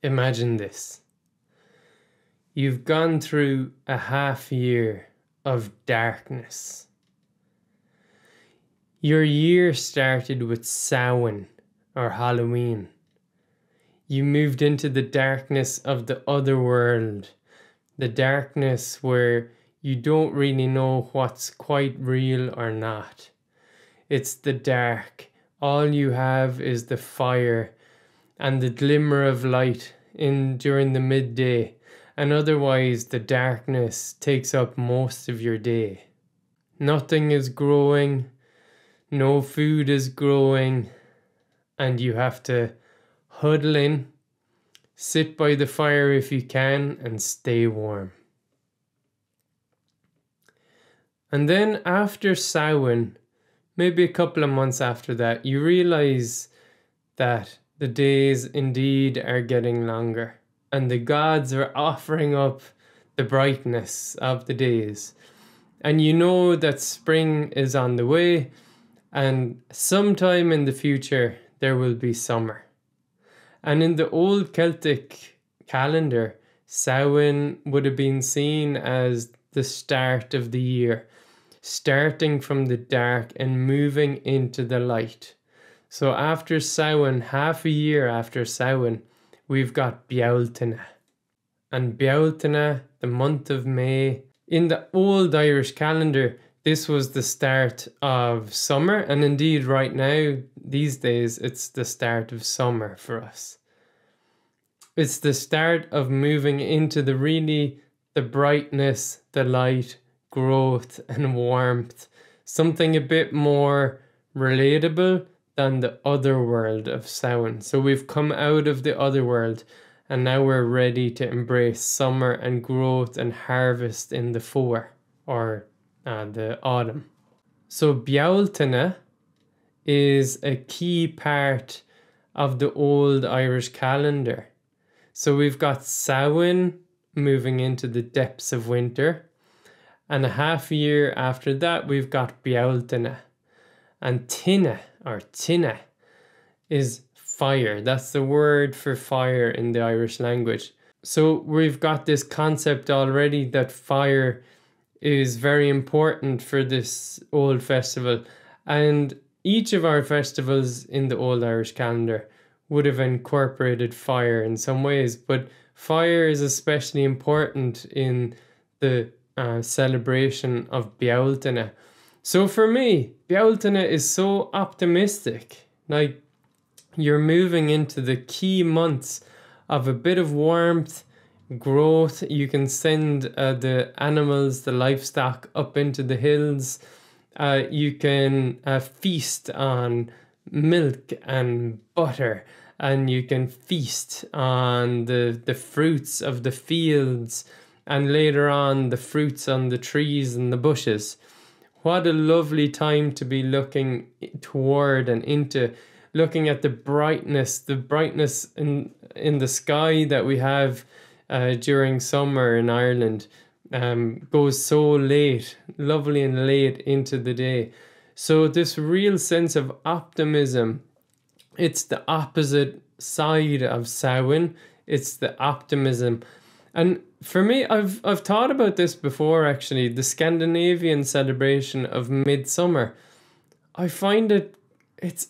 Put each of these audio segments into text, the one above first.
Imagine this. You've gone through a half year of darkness. Your year started with Samhain or Halloween. You moved into the darkness of the other world, the darkness where you don't really know what's quite real or not. It's the dark. All you have is the fire and the glimmer of light during the midday, and otherwise the darkness takes up most of your day. Nothing is growing, no food is growing, and you have to huddle in, sit by the fire if you can, and stay warm. And then after Samhain, maybe a couple of months after that, you realize that the days indeed are getting longer, and the gods are offering up the brightness of the days. And you know that spring is on the way, and sometime in the future there will be summer. And in the old Celtic calendar, Samhain would have been seen as the start of the year, starting from the dark and moving into the light. So after Samhain, half a year after Samhain, we've got Bealtaine. And Bealtaine, the month of May, in the old Irish calendar, this was the start of summer. And indeed right now, these days, it's the start of summer for us. It's the start of moving into the brightness, the light, growth and warmth. Something a bit more relatable than the other world of Samhain. So we've come out of the other world and now we're ready to embrace summer and growth and harvest in the fore, or the autumn. So Bealtaine is a key part of the old Irish calendar. So we've got Samhain moving into the depths of winter, and a half year after that we've got Bealtaine. And Tine is fire. That's the word for fire in the Irish language. So we've got this concept already that fire is very important for this old festival. And each of our festivals in the old Irish calendar would have incorporated fire in some ways, but fire is especially important in the celebration of Bealtaine. So for me, Bealtaine is so optimistic. Like, you're moving into the key months of a bit of warmth, growth. You can send the animals, the livestock up into the hills. You can feast on milk and butter, and you can feast on the fruits of the fields, and later on the fruits on the trees and the bushes. What a lovely time to be looking toward and into, looking at the brightness in the sky that we have during summer in Ireland. Goes so late, lovely and late into the day. So this real sense of optimism, it's the opposite side of Samhain. It's the optimism. And for me, I've thought about this before actually, the Scandinavian celebration of midsummer. I find it's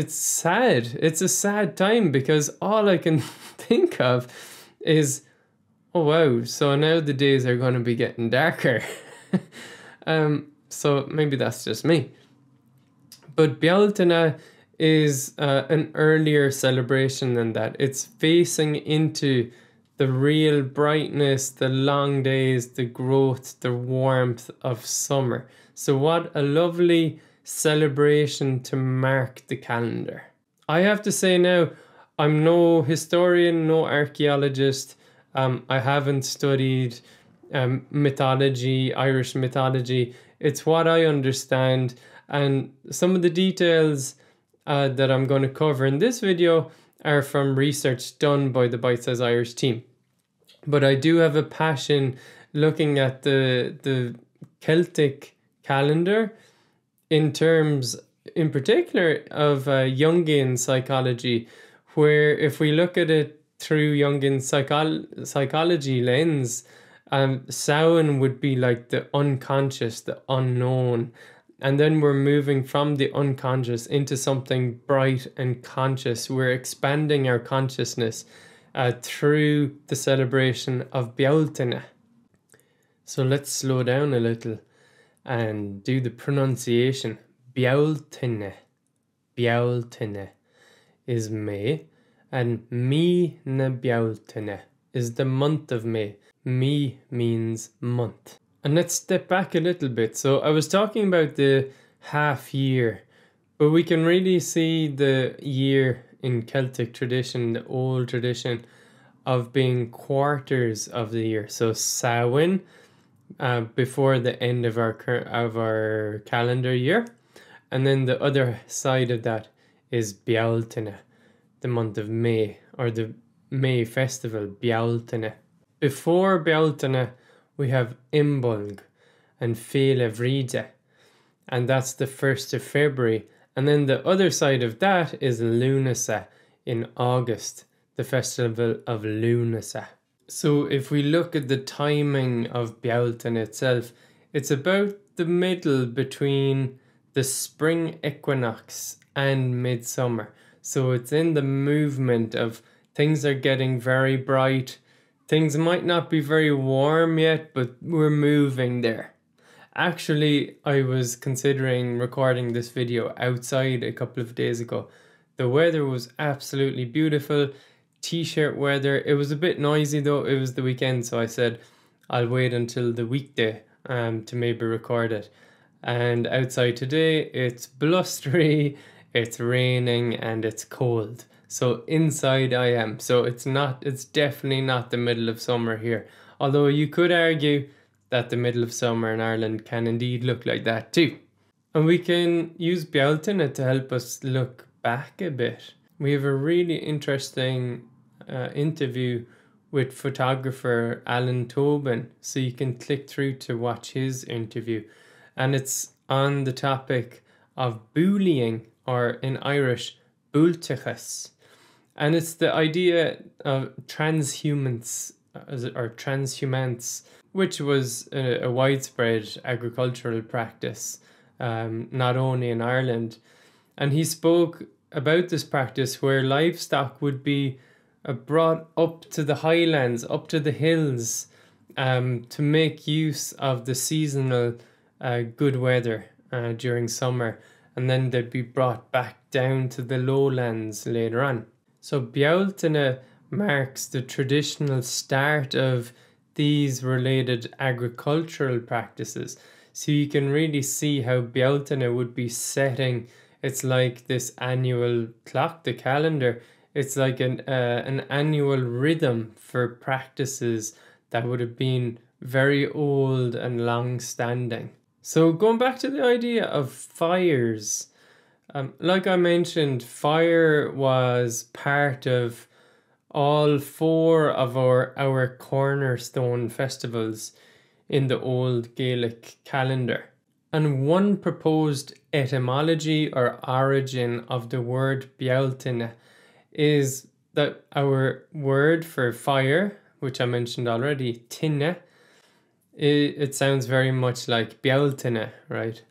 sad. It's a sad time because all I can think of is, oh wow, so now the days are going to be getting darker. So maybe that's just me. But Bealtaine is an earlier celebration than that. It's facing into the real brightness, the long days, the growth, the warmth of summer. So what a lovely celebration to mark the calendar. I have to say now, I'm no historian, no archaeologist. I haven't studied mythology, Irish mythology. It's what I understand, and some of the details that I'm going to cover in this video are from research done by the Bite Size Irish team. But I do have a passion looking at the Celtic calendar in terms, in particular, of Jungian psychology, where if we look at it through Jungian psychology lens, Samhain would be like the unconscious, the unknown. And then we're moving from the unconscious into something bright and conscious. We're expanding our consciousness through the celebration of Bealtaine. So let's slow down a little and do the pronunciation. Bealtaine. Bealtaine is May, and Mi na Bealtaine is the month of May. Mi means month. And let's step back a little bit. So I was talking about the half year, but we can really see the year in Celtic tradition, the old tradition of being quarters of the year. So Samhain, before the end of our calendar year, and then the other side of that is Bealtaine, the month of May, or the May festival, Bealtaine. Before Bealtaine, we have Imbolg and Féile Bhríde, and that's the 1st of February. And then the other side of that is Lunasa in August, the festival of Lunasa. So if we look at the timing of Bealtaine itself, it's about the middle between the spring equinox and midsummer. So it's in the movement of things are getting very bright. Things might not be very warm yet, but we're moving there. Actually, I was considering recording this video outside a couple of days ago. The weather was absolutely beautiful, t-shirt weather. It was a bit noisy though, it was the weekend, so I said I'll wait until the weekday to maybe record it. And outside today, it's blustery, it's raining, and it's cold. So inside I am. So it's definitely not the middle of summer here. Although you could argue that the middle of summer in Ireland can indeed look like that too. And we can use Bealtaine to help us look back a bit. We have a really interesting interview with photographer Alan Tobin. So you can click through to watch his interview. And it's on the topic of booleying, or in Irish, booltaine. And it's the idea of transhumance, or transhumance, which was a widespread agricultural practice, not only in Ireland. And he spoke about this practice where livestock would be brought up to the highlands, up to the hills, to make use of the seasonal good weather during summer, and then they'd be brought back down to the lowlands later on. So Bealtaine marks the traditional start of these related agricultural practices. So you can really see how Bealtaine would be setting. It's like this annual clock, the calendar. It's like an annual rhythm for practices that would have been very old and long-standing. So going back to the idea of fires, like I mentioned, fire was part of all four of our cornerstone festivals in the old Gaelic calendar. And one proposed etymology or origin of the word Bealtaine is that our word for fire, which I mentioned already, tinne, it sounds very much like Bealtaine, right?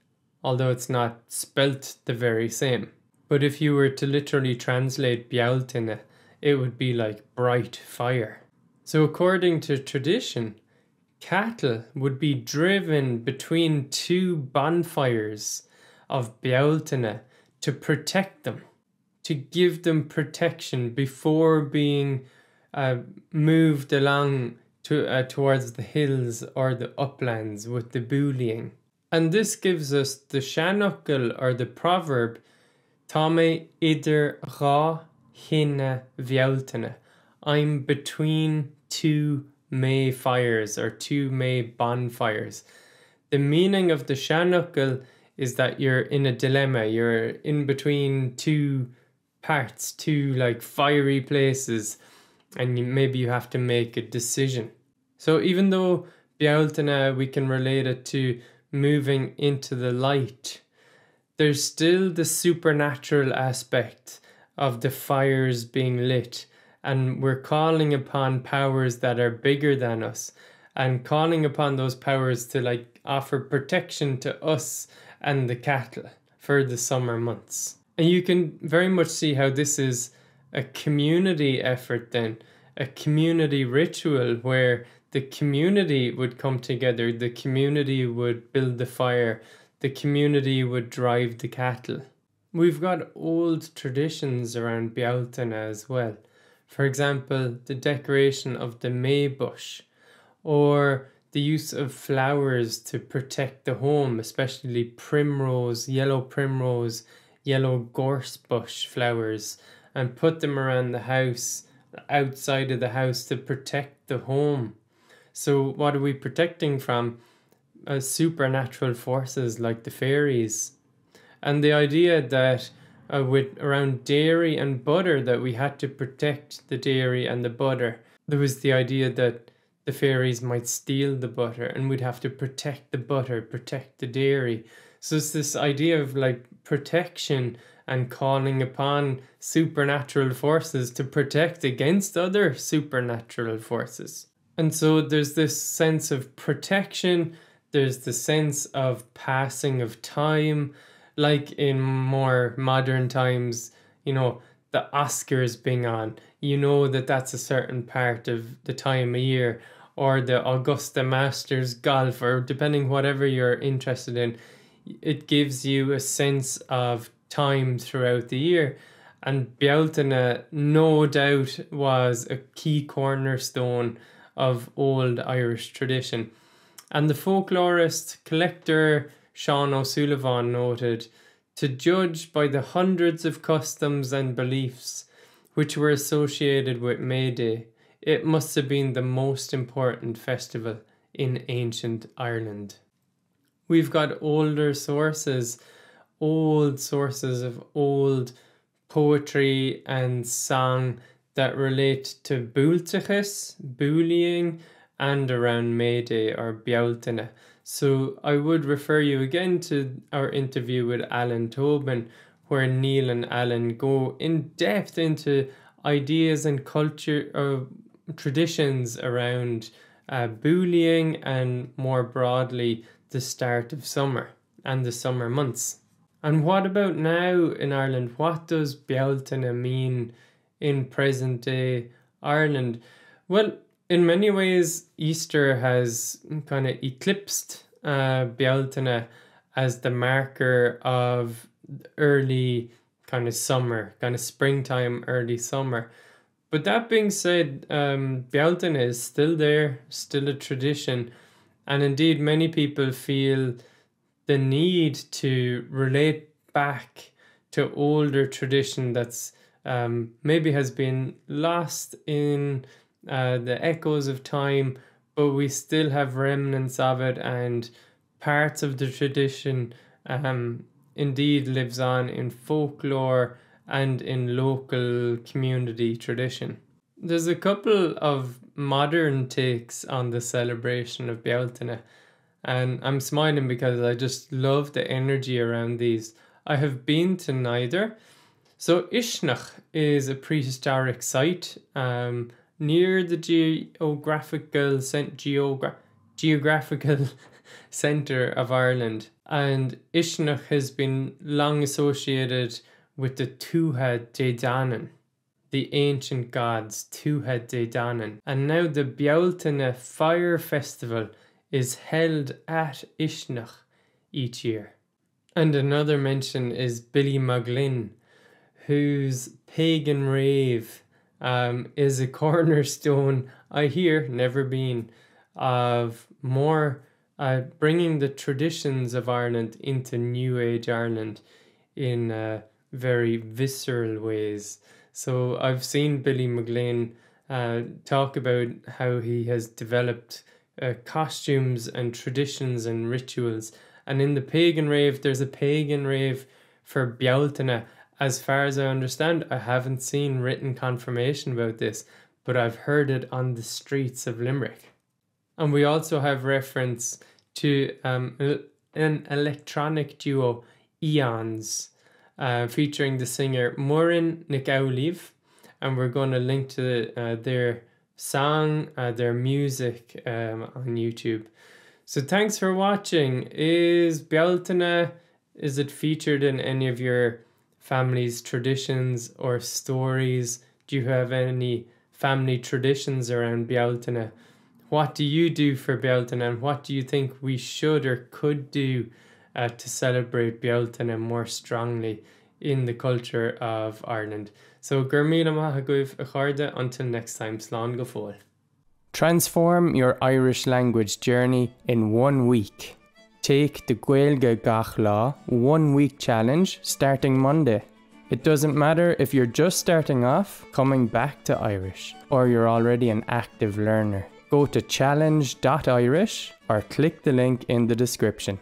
Although it's not spelt the very same. But if you were to literally translate Bealtaine, it would be like bright fire. So according to tradition, cattle would be driven between two bonfires of Bealtaine to protect them, to give them protection before being moved along towards the hills or the uplands with the booleying. And this gives us the seanchal, or the proverb, Táime idir dhá hinne Bealtaine. I'm between two May fires, or two May bonfires. The meaning of the seanchal is that you're in a dilemma. You're in between two parts, two like fiery places, and maybe you have to make a decision. So even though Bealtaine, we can relate it to moving into the light, there's still the supernatural aspect of the fires being lit and we're calling upon powers that are bigger than us, and calling upon those powers to like offer protection to us and the cattle for the summer months. And you can very much see how this is a community effort then, a community ritual where the community would come together, the community would build the fire, the community would drive the cattle. We've got old traditions around Bealtaine as well. For example, the decoration of the May bush, or the use of flowers to protect the home, especially primrose, yellow gorse bush flowers, and put them around the house, outside of the house, to protect the home. So what are we protecting from? Supernatural forces like the fairies. And the idea that with around dairy and butter, that we had to protect the dairy and the butter. There was the idea that the fairies might steal the butter and we'd have to protect the butter, protect the dairy. So it's this idea of like protection and calling upon supernatural forces to protect against other supernatural forces. And so there's this sense of protection, there's the sense of passing of time, like in more modern times, you know, the Oscars being on, you know that that's a certain part of the time of year, or the Augusta Masters golf, or depending whatever you're interested in, it gives you a sense of time throughout the year. And Bealtaine, no doubt, was a key cornerstone of old Irish tradition. And the folklorist collector Sean O'Sullivan noted, to judge by the hundreds of customs and beliefs which were associated with May Day, it must have been the most important festival in ancient Ireland. We've got older sources, old sources of old poetry and song that relate to Bealtaine, booleying, and around May Day or Bealtaine. So I would refer you again to our interview with Alan Tobin, where Neil and Alan go in depth into ideas and culture traditions around booleying and more broadly the start of summer and the summer months. And what about now in Ireland? What does Bealtaine mean in present day Ireland? Well, in many ways, Easter has kind of eclipsed Bealtaine as the marker of early kind of summer, kind of springtime, early summer. But that being said, Bealtaine is still there, still a tradition. And indeed, many people feel the need to relate back to older tradition that's maybe has been lost in the echoes of time, but we still have remnants of it, and parts of the tradition indeed lives on in folklore and in local community tradition. There's a couple of modern takes on the celebration of Bealtaine, and I'm smiling because I just love the energy around these. I have been to neither. So Uisneach is a prehistoric site near the geographical centre of Ireland, and Uisneach has been long associated with the Tuatha Dé Danann, the ancient gods Tuatha Dé Danann. And now the Bealtaine Fire Festival is held at Uisneach each year. And another mention is Ballymaglen, whose pagan rave is a cornerstone, I hear, never been, of more bringing the traditions of Ireland into New Age Ireland in very visceral ways. So I've seen Ballymaglen talk about how he has developed costumes and traditions and rituals. And in the pagan rave, there's a pagan rave for Bealtaine. As far as I understand, I haven't seen written confirmation about this, but I've heard it on the streets of Limerick. And we also have reference to an electronic duo, Aeons, featuring the singer Muireann Nic Amhlaoibh and we're going to link to their song, their music on YouTube. So thanks for watching. Is Bealtaine, is it featured in any of your family's traditions or stories? Do you have any family traditions around Bealtaine? What do you do for Bealtaine, and what do you think we should or could do to celebrate Bealtaine more strongly in the culture of Ireland? So gur míle maith agaibh a chairde, until next time, slán go fóill. Transform your Irish language journey in 1 week. Take the Gaeilge Gach Lá 1 week challenge starting Monday. It doesn't matter if you're just starting off, coming back to Irish, or you're already an active learner. Go to challenge.irish or click the link in the description.